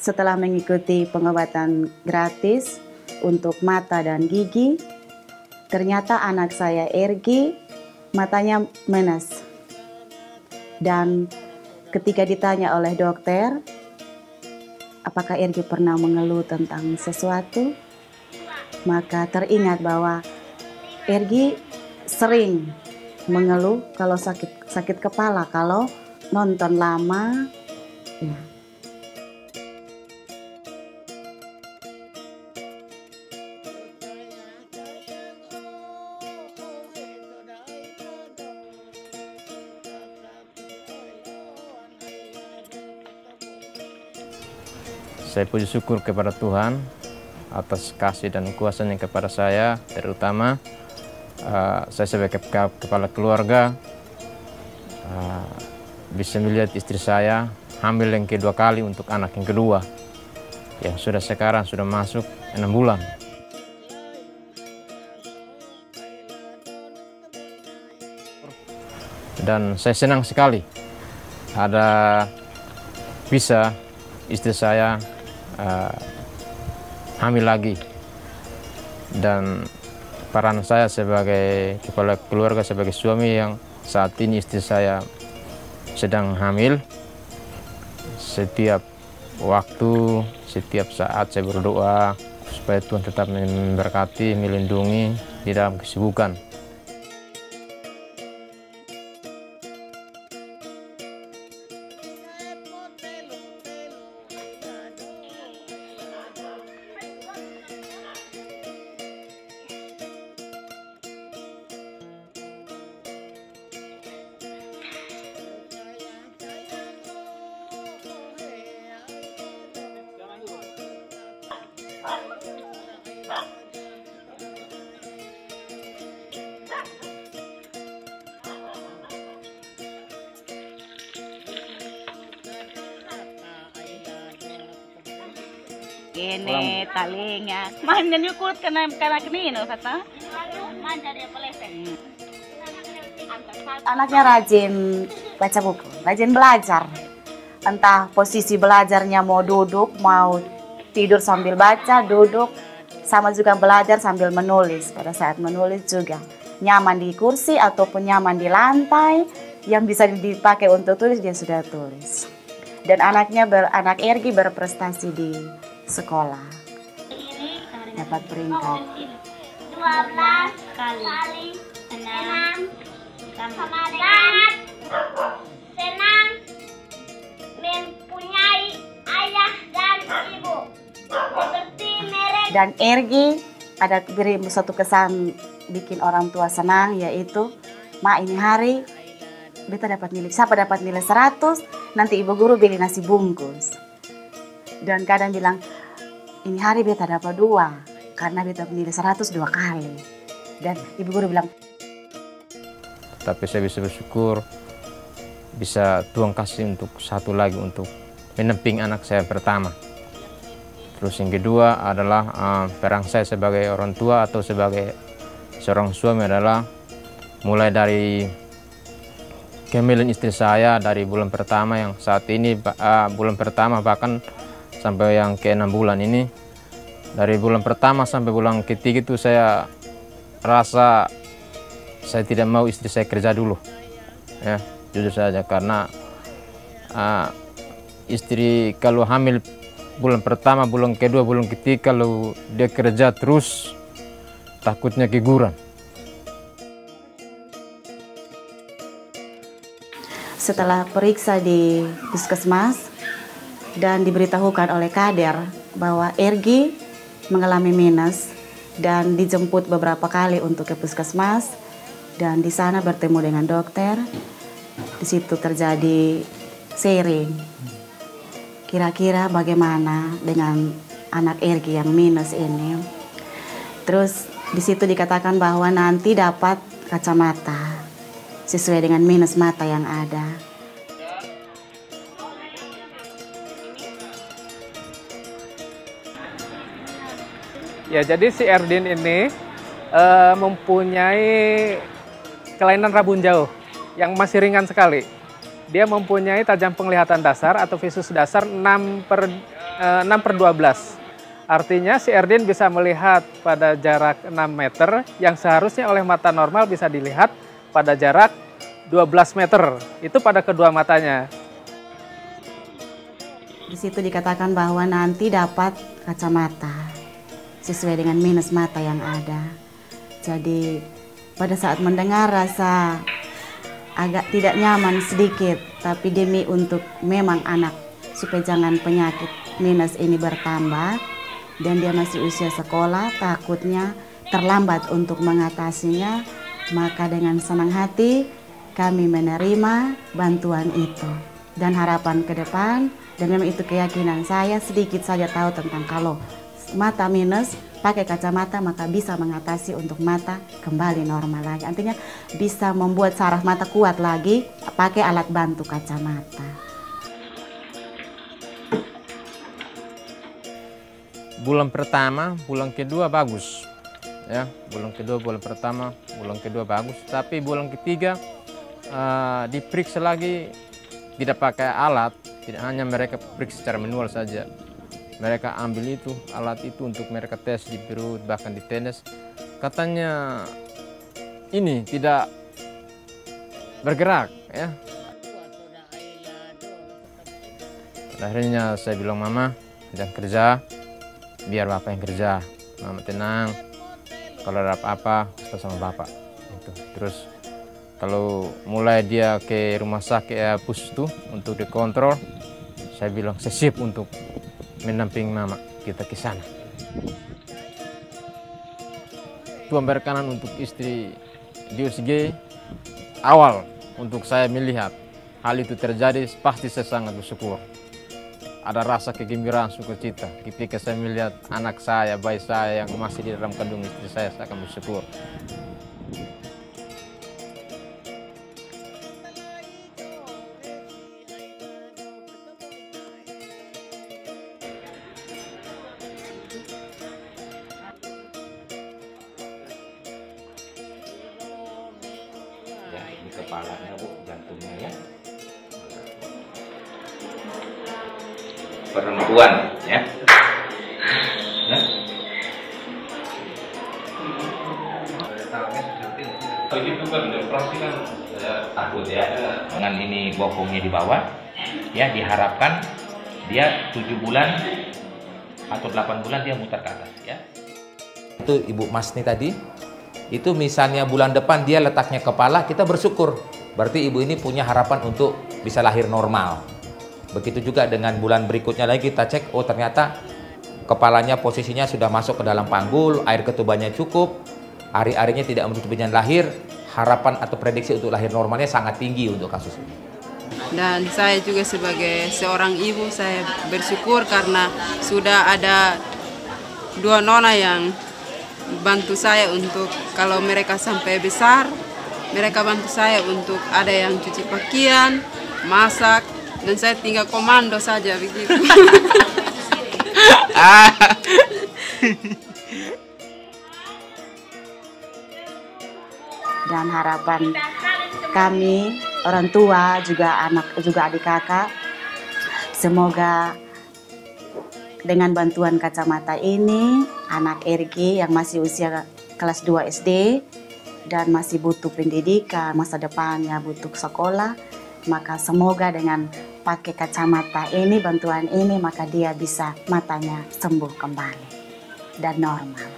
Setelah mengikuti pengobatan gratis untuk mata dan gigi, ternyata anak saya Ergi matanya minus. Dan ketika ditanya oleh dokter, apakah Ergi pernah mengeluh tentang sesuatu, maka teringat bahwa Ergi sering mengeluh kalau sakit kepala, kalau nonton lama. Ya. Saya puji syukur kepada Tuhan atas kasih dan kuasa-Nya kepada saya, terutama saya sebagai kepala keluarga bisa melihat istri saya hamil yang kedua kali untuk anak yang kedua, yang sekarang sudah masuk 6 bulan. Dan saya senang sekali ada bisa istri saya hamil lagi, dan peran saya sebagai kepala keluarga, sebagai suami yang saat ini istri saya sedang hamil, setiap waktu, setiap saat saya berdoa supaya Tuhan tetap memberkati, melindungi di dalam kesibukan. Ini talinya. Mana nyukut kena kenino kata? Mana dia pelesen. Anaknya rajin baca buku, rajin belajar. Entah posisi belajarnya mau duduk, mau tidur sambil baca, duduk, sama juga belajar sambil menulis. Pada saat menulis juga nyaman di kursi ataupun nyaman di lantai, yang bisa dipakai untuk tulis dia sudah tulis. Dan anak Ergi berprestasi di sekolah, dapat peringkat 12 kali 6 sama dengan senang mempunyai ayah dan ibu seperti mereka. Dan Ergi ada beri satu kesan bikin orang tua senang, yaitu mak ini hari beta dapat nilai, siapa dapat nilai 100, nanti ibu guru beli nasi bungkus. Dan kadang bilang, ini hari beta dapat 2 karena beta nilai 100 2 kali. Dan ibu guru bilang, tapi saya bisa bersyukur bisa Tuhan kasih untuk satu lagi untuk menamping anak saya pertama. Terus yang kedua adalah peran saya sebagai orang tua atau sebagai seorang suami adalah mulai dari kehamilan istri saya dari bulan pertama yang saat ini bulan pertama bahkan sampai yang ke-6 bulan ini. Dari bulan pertama sampai bulan ketiga itu saya rasa saya tidak mau istri saya kerja dulu, ya jujur saja, karena istri kalau hamil bulan pertama, bulan kedua, bulan ketiga, kalau dia kerja terus takutnya keguguran. setelah periksa di puskesmas dan diberitahukan oleh kader bahwa Ergi mengalami minus, dan dijemput beberapa kali untuk ke puskesmas, dan di sana bertemu dengan dokter. Di situ terjadi sharing. Kira-kira bagaimana dengan anak Ergi yang minus ini? Terus di situ dikatakan bahwa nanti dapat kacamata sesuai dengan minus mata yang ada. Ya, jadi si Erdin ini mempunyai kelainan rabun jauh yang masih ringan sekali. Dia mempunyai tajam penglihatan dasar atau visus dasar 6/12 6/12. Artinya si Erdin bisa melihat pada jarak 6 meter yang seharusnya oleh mata normal bisa dilihat pada jarak 12 meter. Itu pada kedua matanya. Di situ dikatakan bahwa nanti dapat kacamata sesuai dengan minus mata yang ada. Jadi pada saat mendengar rasa agak tidak nyaman sedikit, tapi demi untuk memang anak supaya jangan penyakit minus ini bertambah dan dia masih usia sekolah, takutnya terlambat untuk mengatasinya, maka dengan senang hati kami menerima bantuan itu dan harapan ke depan. Dan memang itu keyakinan saya, sedikit saja tahu tentang kalau mata minus pakai kacamata maka bisa mengatasi untuk mata kembali normal lagi. Artinya bisa membuat saraf mata kuat lagi pakai alat bantu kacamata. Bulan pertama, bulan kedua bagus. Ya, bulan kedua, bulan pertama, bulan kedua bagus. Tapi bulan ketiga diperiksa lagi tidak pakai alat. Tidak hanya mereka periksa secara manual saja. Mereka ambil itu, alat itu untuk mereka tes di perut, bahkan di tenis. Katanya ini tidak bergerak, ya. Akhirnya saya bilang, Mama, jangan kerja, biar Bapak yang kerja. Mama tenang, kalau ada apa-apa, kita sama Bapak. Gitu. Terus kalau mulai dia ke rumah sakit pustu untuk dikontrol, saya bilang saya siap untuk mendampingi Mama, kita ke sana. Tuhan berkenan untuk istri di USG awal untuk saya melihat hal itu terjadi, pasti saya sangat bersyukur. Ada rasa kegembiraan, sukacita ketika saya melihat anak saya, bayi saya yang masih di dalam kandungan istri saya akan bersyukur. Ya, ini kepalanya Bu, jantungnya ya. Perempuan ya. Nah. Oh, ini bukan operasi kan, saya takut ya. Dengan ini bokongnya di bawah, ya diharapkan dia 7 bulan atau 8 bulan dia mutar ke atas ya. Itu Ibu Masni tadi. Itu misalnya bulan depan dia letaknya kepala, kita bersyukur. Berarti ibu ini punya harapan untuk bisa lahir normal. Begitu juga dengan bulan berikutnya lagi kita cek, oh ternyata kepalanya posisinya sudah masuk ke dalam panggul, air ketubannya cukup, ari-arinya tidak menutupi jalan lahir, harapan atau prediksi untuk lahir normalnya sangat tinggi untuk kasus ini. Dan saya juga sebagai seorang ibu, saya bersyukur karena sudah ada 2 nona yang bantu saya untuk kalau mereka sampai besar, mereka bantu saya untuk ada yang cuci pakaian, masak, dan saya tinggal komando saja begitu. Dan harapan kami, orang tua, juga anak, juga adik kakak, semoga dengan bantuan kacamata ini, anak Ergi yang masih usia kelas 2 SD dan masih butuh pendidikan, masa depannya butuh sekolah, maka semoga dengan pakai kacamata ini, bantuan ini, maka dia bisa matanya sembuh kembali dan normal.